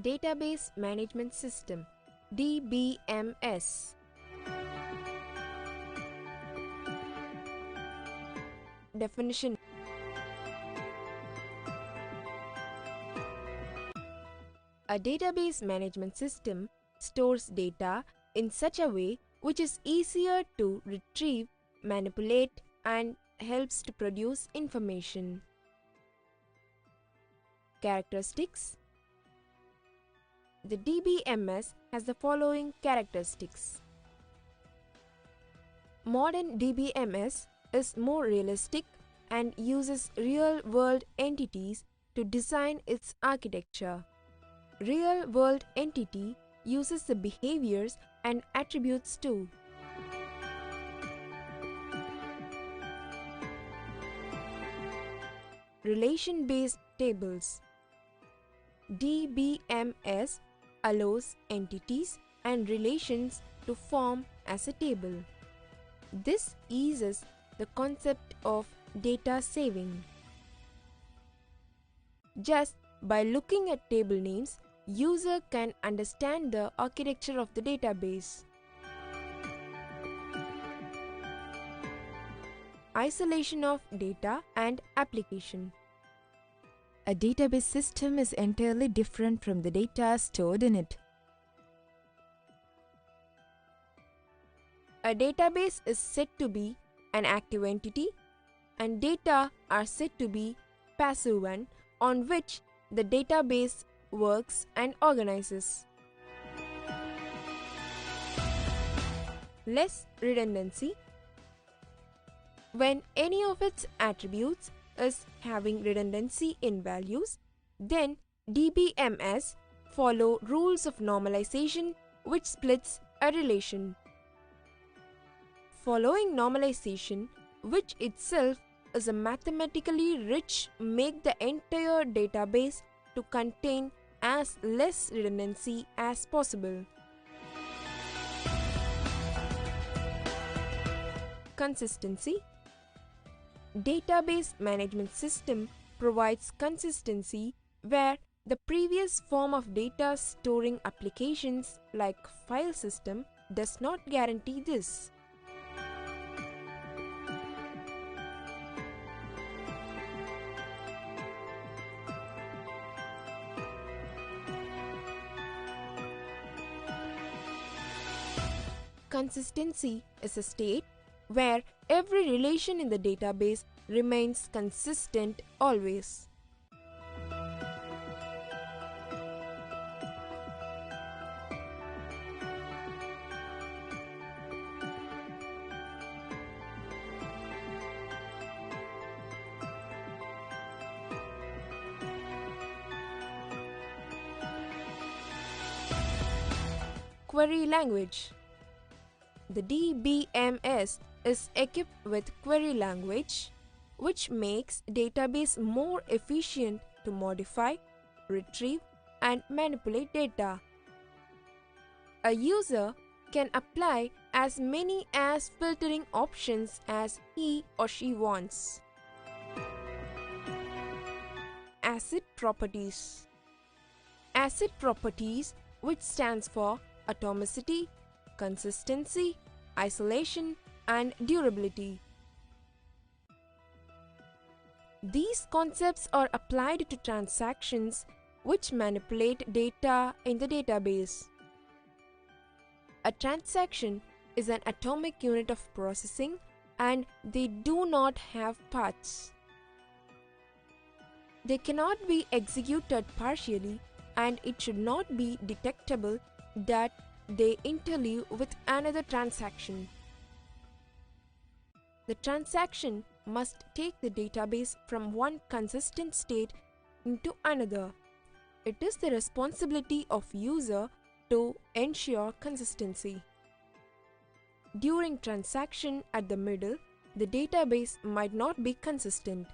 Database Management System DBMS. Definition. A database management system stores data in such a way which is easier to retrieve, manipulate, and helps to produce information. Characteristics. The DBMS has the following characteristics. Modern DBMS is more realistic and uses real-world entities to design its architecture. Real-world entity uses the behaviors and attributes too. Relation-based tables. DBMS allows entities and relations to form as a table. This eases the concept of data saving. Just by looking at table names, user can understand the architecture of the database. Isolation of data and application. A database system is entirely different from the data stored in it. A database is said to be an active entity, and data are said to be passive one on which the database works and organizes. Less redundancy. When any of its attributes is having redundancy in values, then DBMS follow rules of normalization which splits a relation. Following normalization, which itself is a mathematically rich, make the entire database to contain as less redundancy as possible. Consistency. Database management system provides consistency where the previous form of data storing applications like file system does not guarantee this. Consistency is a state where every relation in the database remains consistent always. Query language. The DBMS is equipped with query language, which makes database more efficient to modify, retrieve, and manipulate data. A user can apply as many as filtering options as he or she wants. ACID properties. ACID properties, which stands for atomicity, consistency, isolation, and durability. These concepts are applied to transactions which manipulate data in the database. A transaction is an atomic unit of processing and they do not have paths. They cannot be executed partially and it should not be detectable that they interleave with another transaction. The transaction must take the database from one consistent state into another. It is the responsibility of user to ensure consistency. During transaction at the middle, the database might not be consistent.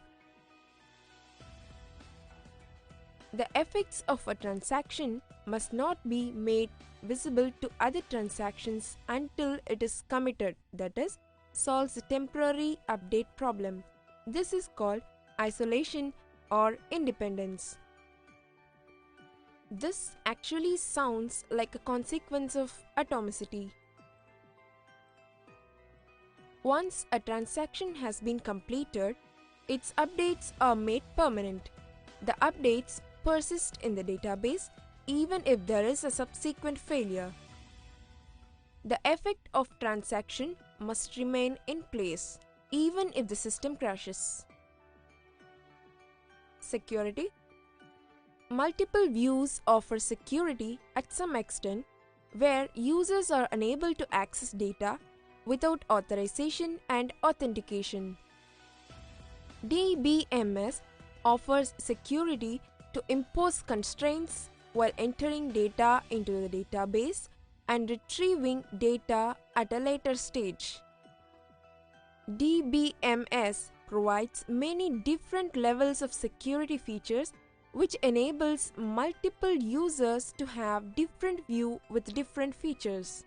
The effects of a transaction must not be made visible to other transactions until it is committed, that is, solves the temporary update problem. This is called isolation or independence. This actually sounds like a consequence of atomicity. Once a transaction has been completed, its updates are made permanent. The updates persist in the database even if there is a subsequent failure. The effect of transaction must remain in place even if the system crashes. Security. Multiple views offer security at some extent, where users are unable to access data without authorization and authentication. DBMS offers security to impose constraints while entering data into the database and retrieving data at a later stage. DBMS provides many different levels of security features which enables multiple users to have different view with different features.